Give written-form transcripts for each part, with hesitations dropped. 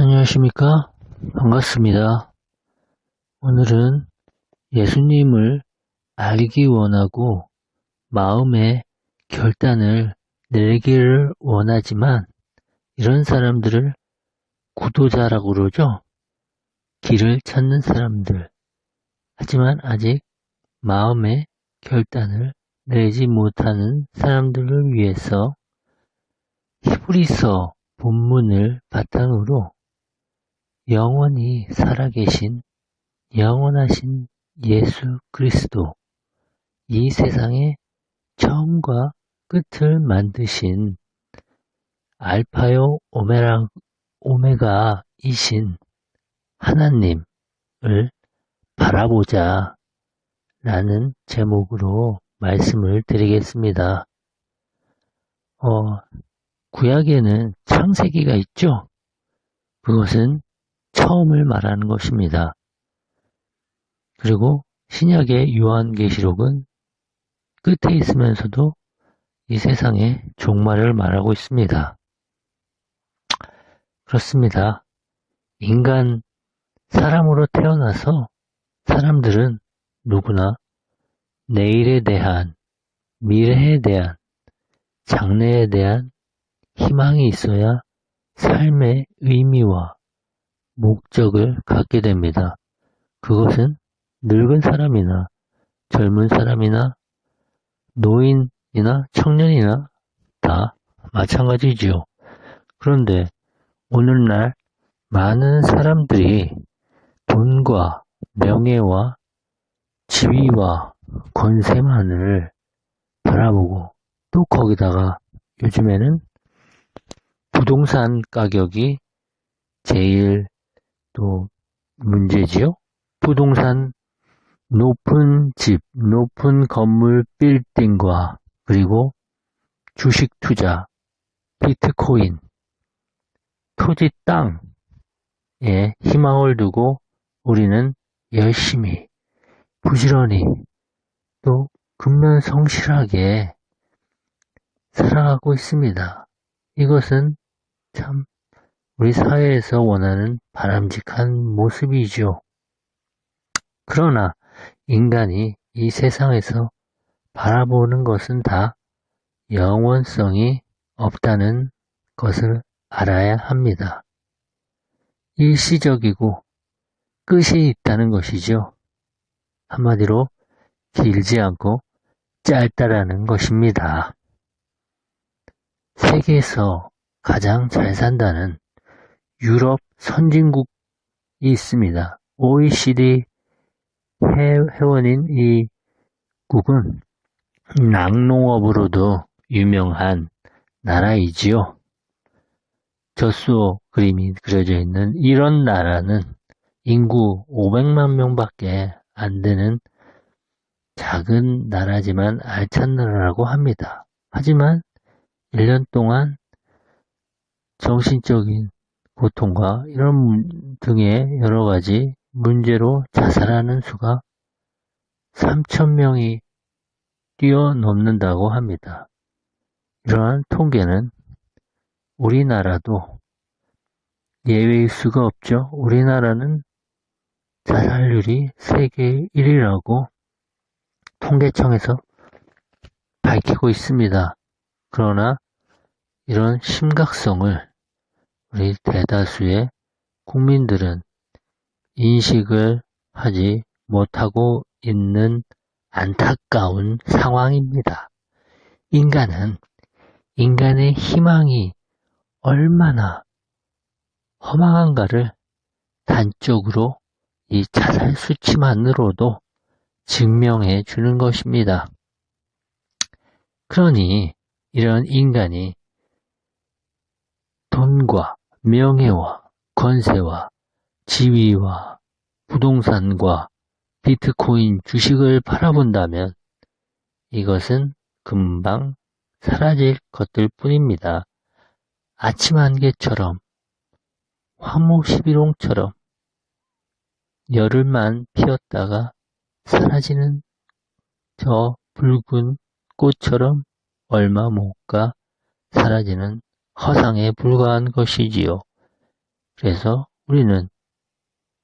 안녕하십니까? 반갑습니다. 오늘은 예수님을 알기 원하고 마음의 결단을 내리기를 원하지만 이런 사람들을 구도자라고 그러죠? 길을 찾는 사람들. 하지만 아직 마음의 결단을 내지 못하는 사람들을 위해서 히브리서 본문을 바탕으로 영원히 살아계신 영원하신 예수 그리스도, 이 세상의 처음과 끝을 만드신 알파요 오메가이신 하나님을 바라보자 라는 제목으로 말씀을 드리겠습니다. 구약에는 창세기가 있죠? 그것은 처음을 말하는 것입니다. 그리고 신약의 요한계시록은 끝에 있으면서도 이 세상의 종말을 말하고 있습니다. 그렇습니다. 인간, 사람으로 태어나서 사람들은 누구나 내일에 대한, 미래에 대한, 장래에 대한 희망이 있어야 삶의 의미와 목적을 갖게 됩니다. 그것은 늙은 사람이나 젊은 사람이나 노인이나 청년이나 다 마찬가지지요. 그런데 오늘날 많은 사람들이 돈과 명예와 지위와 권세만을 바라보고 또 거기다가 요즘에는 부동산 가격이 제일 또 문제지요. 부동산 높은 집, 높은 건물 빌딩과 그리고 주식 투자, 비트코인, 토지 땅에 희망을 두고 우리는 열심히, 부지런히 또 근면성실하게 살아가고 있습니다. 이것은 참 우리 사회에서 원하는 바람직한 모습이죠. 그러나 인간이 이 세상에서 바라보는 것은 다 영원성이 없다는 것을 알아야 합니다. 일시적이고 끝이 있다는 것이죠. 한마디로 길지 않고 짧다라는 것입니다. 세계에서 가장 잘 산다는 유럽 선진국이 있습니다. OECD 회원인 이 국은 낙농업으로도 유명한 나라이지요. 젖소 그림이 그려져 있는 이런 나라는 인구 500만 명밖에 안 되는 작은 나라지만 알찬 나라라고 합니다. 하지만 1년 동안 정신적인 고통과 이런 등의 여러 가지 문제로 자살하는 수가 3,000명이 뛰어넘는다고 합니다. 이러한 통계는 우리나라도 예외일 수가 없죠. 우리나라는 자살률이 세계 1위라고 통계청에서 밝히고 있습니다. 그러나 이런 심각성을 우리 대다수의 국민들은 인식을 하지 못하고 있는 안타까운 상황입니다. 인간의 희망이 얼마나 허망한가를 단적으로 이 자살 수치만으로도 증명해 주는 것입니다. 그러니 이런 인간이 돈과 명예와 권세와 지위와 부동산과 비트코인 주식을 바라본다면 이것은 금방 사라질 것들 뿐입니다. 아침 안개처럼 화목 11홍처럼 열흘만 피었다가 사라지는 저 붉은 꽃처럼 얼마 못 가 사라지는 허상에 불과한 것이지요. 그래서 우리는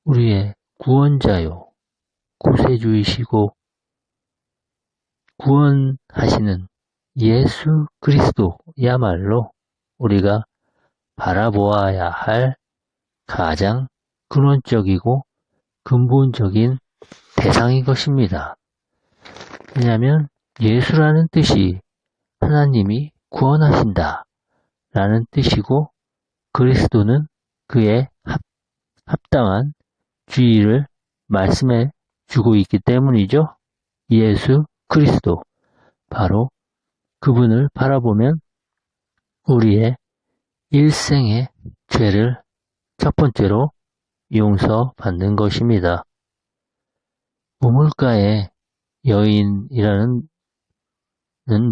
우리의 구원자요, 구세주이시고 구원하시는 예수 그리스도야말로 우리가 바라보아야 할 가장 근원적이고 근본적인 대상인 것입니다. 왜냐하면 예수라는 뜻이 하나님이 구원하신다 라는 뜻이고 그리스도는 그에 합당한 주의를 말씀해 주고 있기 때문이죠. 예수 그리스도, 바로 그분을 바라보면 우리의 일생의 죄를 첫 번째로 용서받는 것입니다. 우물가의 여인이라는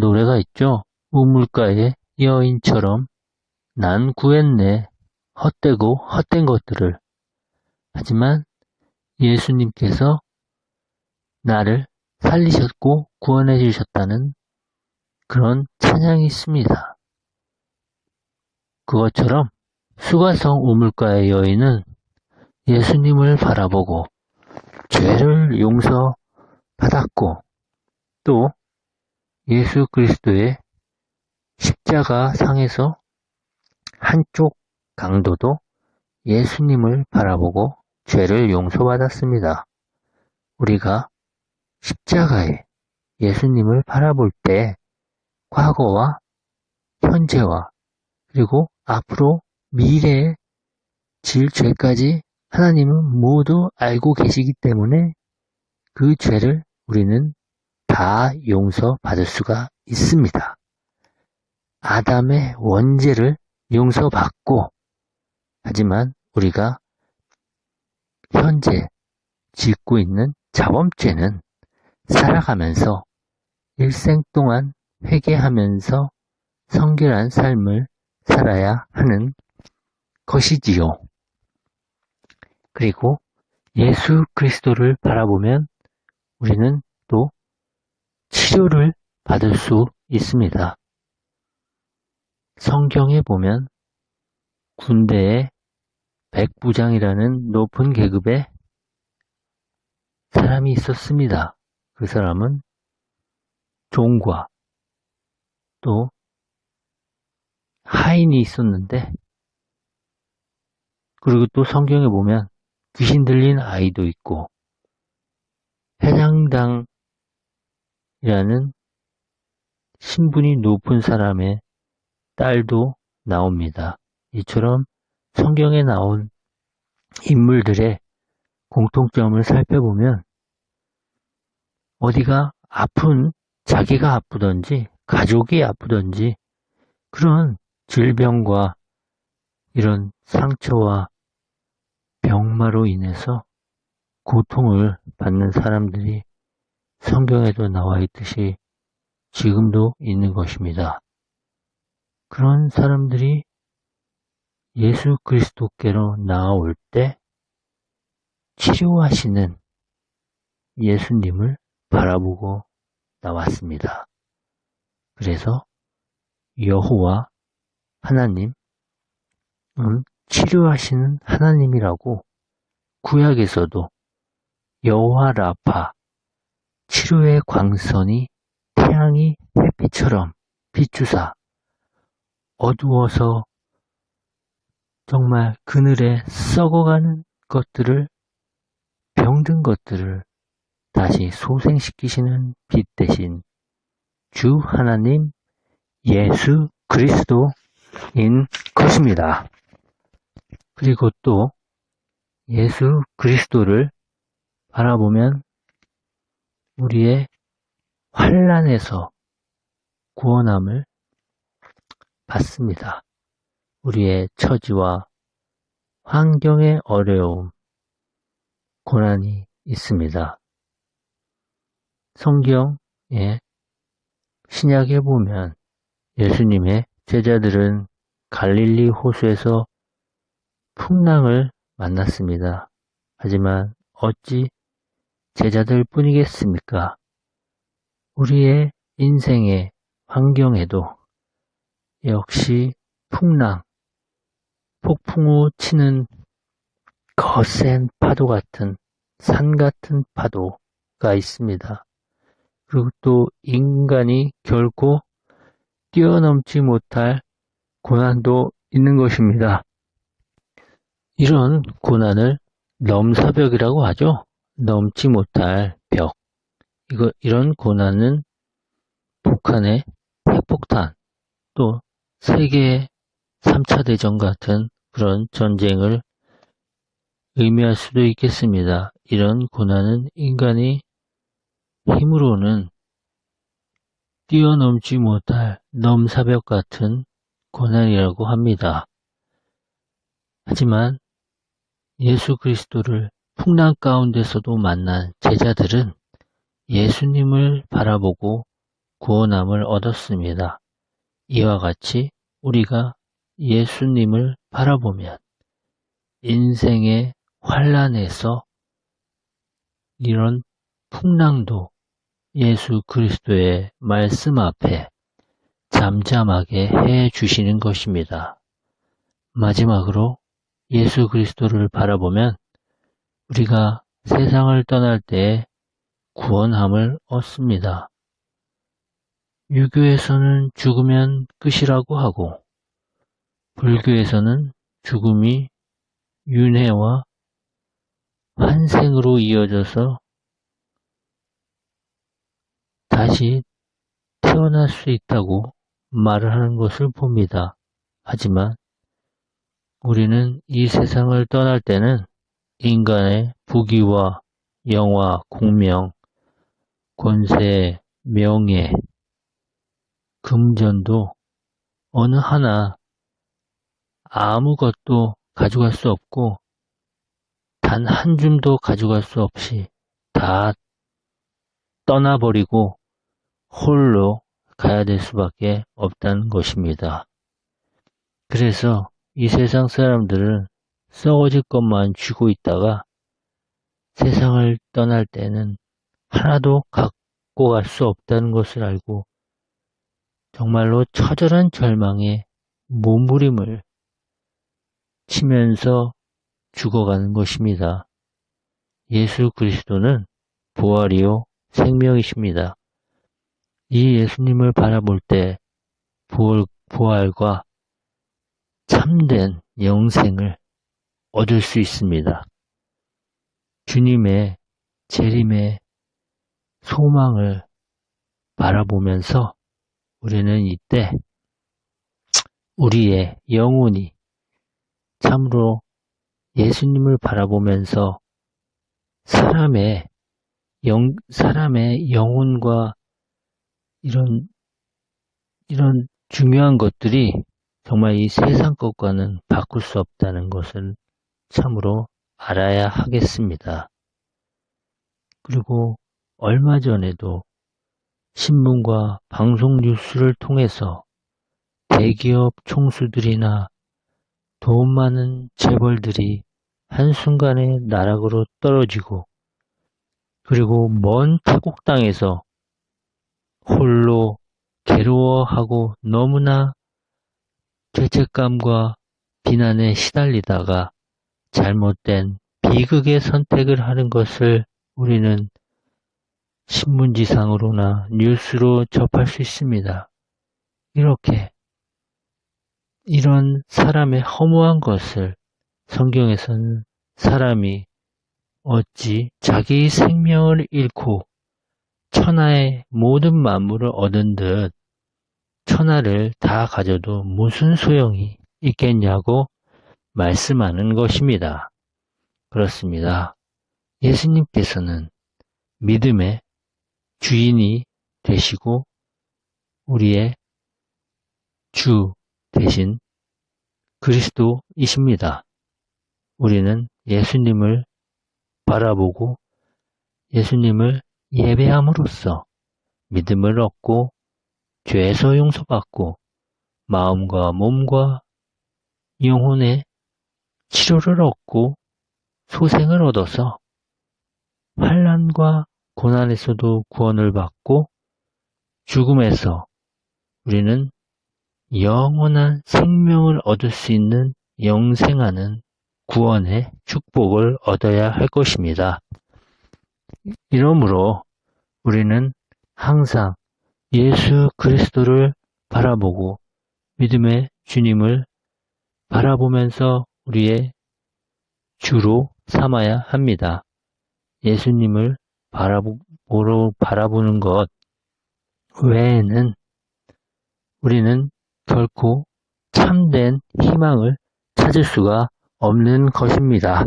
노래가 있죠. 우물가의 여인처럼 난 구했네 헛되고 헛된 것들을. 하지만 예수님께서 나를 살리셨고 구원해 주셨다는 그런 찬양이 있습니다. 그것처럼 수가성 우물가의 여인은 예수님을 바라보고 죄를 용서받았고 또 예수 그리스도의 십자가 상에서 한쪽 강도도 예수님을 바라보고 죄를 용서받았습니다. 우리가 십자가에 예수님을 바라볼 때 과거와 현재와 그리고 앞으로 미래에 질 죄까지 하나님은 모두 알고 계시기 때문에 그 죄를 우리는 다 용서받을 수가 있습니다. 아담의 원죄를 용서받고, 하지만 우리가 현재 짓고 있는 자범죄는 살아가면서 일생 동안 회개하면서 성결한 삶을 살아야 하는 것이지요. 그리고 예수 그리스도를 바라보면 우리는 또 치료를 받을 수 있습니다. 성경에 보면 군대에 백부장이라는 높은 계급의 사람이 있었습니다. 그 사람은 종과 또 하인이 있었는데, 그리고 또 성경에 보면 귀신 들린 아이도 있고 해장당이라는 신분이 높은 사람의 딸도 나옵니다. 이처럼 성경에 나온 인물들의 공통점을 살펴보면 어디가 자기가 아프든지 가족이 아프든지 그런 질병과 이런 상처와 병마로 인해서 고통을 받는 사람들이 성경에도 나와 있듯이 지금도 있는 것입니다. 그런 사람들이 예수 그리스도께로 나아올 때 치료하시는 예수님을 바라보고 나왔습니다. 그래서 여호와 하나님은 치료하시는 하나님이라고 구약에서도 여호와 라파, 치료의 광선이 태양이 햇빛처럼 비추사 어두워서 정말 그늘에 썩어가는 것들을, 병든 것들을 다시 소생시키시는 빛 대신 주 하나님 예수 그리스도인 것입니다. 그리고 또 예수 그리스도를 바라보면 우리의 환난에서 구원함을 받습니다. 우리의 처지와 환경의 어려움, 고난이 있습니다. 성경에 신약에 보면 예수님의 제자들은 갈릴리 호수에서 풍랑을 만났습니다. 하지만 어찌 제자들 뿐이겠습니까? 우리의 인생의 환경에도 역시 폭풍우 치는 거센 파도 같은 산 같은 파도가 있습니다. 그리고 또 인간이 결코 뛰어넘지 못할 고난도 있는 것입니다. 이런 고난을 넘사벽이라고 하죠. 넘지 못할 벽. 이런 고난은 북한의 핵폭탄, 또 세계 3차 대전 같은 그런 전쟁을 의미할 수도 있겠습니다. 이런 고난은 인간이 힘으로는 뛰어넘지 못할 넘사벽 같은 고난이라고 합니다. 하지만 예수 그리스도를 풍랑 가운데서도 만난 제자들은 예수님을 바라보고 구원함을 얻었습니다. 이와 같이 우리가 예수님을 바라보면 인생의 환난에서 이런 풍랑도 예수 그리스도의 말씀 앞에 잠잠하게 해 주시는 것입니다. 마지막으로 예수 그리스도를 바라보면 우리가 세상을 떠날 때에 구원함을 얻습니다. 유교에서는 죽으면 끝이라고 하고 불교에서는 죽음이 윤회와 환생으로 이어져서 다시 태어날 수 있다고 말을 하는 것을 봅니다. 하지만 우리는 이 세상을 떠날 때는 인간의 부귀와 영화, 공명, 권세, 명예, 금전도 어느 하나 아무것도 가져갈 수 없고 단 한 줌도 가져갈 수 없이 다 떠나버리고 홀로 가야 될 수밖에 없다는 것입니다. 그래서 이 세상 사람들은 썩어질 것만 쥐고 있다가 세상을 떠날 때는 하나도 갖고 갈 수 없다는 것을 알고 정말로 처절한 절망에 몸부림을 치면서 죽어가는 것입니다. 예수 그리스도는 부활이요 생명이십니다. 이 예수님을 바라볼 때 부활과 참된 영생을 얻을 수 있습니다. 주님의 재림의 소망을 바라보면서 우리는 이때 우리의 영혼이 참으로 예수님을 바라보면서 사람의 영혼과 이런 중요한 것들이 정말 이 세상 것과는 바꿀 수 없다는 것을 참으로 알아야 하겠습니다. 그리고 얼마 전에도 신문과 방송 뉴스를 통해서 대기업 총수들이나 돈 많은 재벌들이 한순간에 나락으로 떨어지고 그리고 먼 타국 땅에서 홀로 괴로워하고 너무나 죄책감과 비난에 시달리다가 잘못된 비극의 선택을 하는 것을 우리는 신문지상으로나 뉴스로 접할 수 있습니다. 이런 사람의 허무한 것을 성경에서는 사람이 어찌 자기 생명을 잃고 천하의 모든 만물을 얻은 듯 천하를 다 가져도 무슨 소용이 있겠냐고 말씀하는 것입니다. 그렇습니다. 예수님께서는 믿음의 주인이 되시고 우리의 주 대신 그리스도이십니다. 우리는 예수님을 바라보고 예수님을 예배함으로써 믿음을 얻고 죄에서 용서받고 마음과 몸과 영혼의 치료를 얻고 소생을 얻어서 환난과 고난에서도 구원을 받고 죽음에서 우리는 영원한 생명을 얻을 수 있는 영생하는 구원의 축복을 얻어야 할 것입니다. 이러므로 우리는 항상 예수 그리스도를 바라보고 믿음의 주님을 바라보면서 우리의 주로 삼아야 합니다. 예수님을 바라보는 것 외에는 우리는 결코 참된 희망을 찾을 수가 없는 것입니다.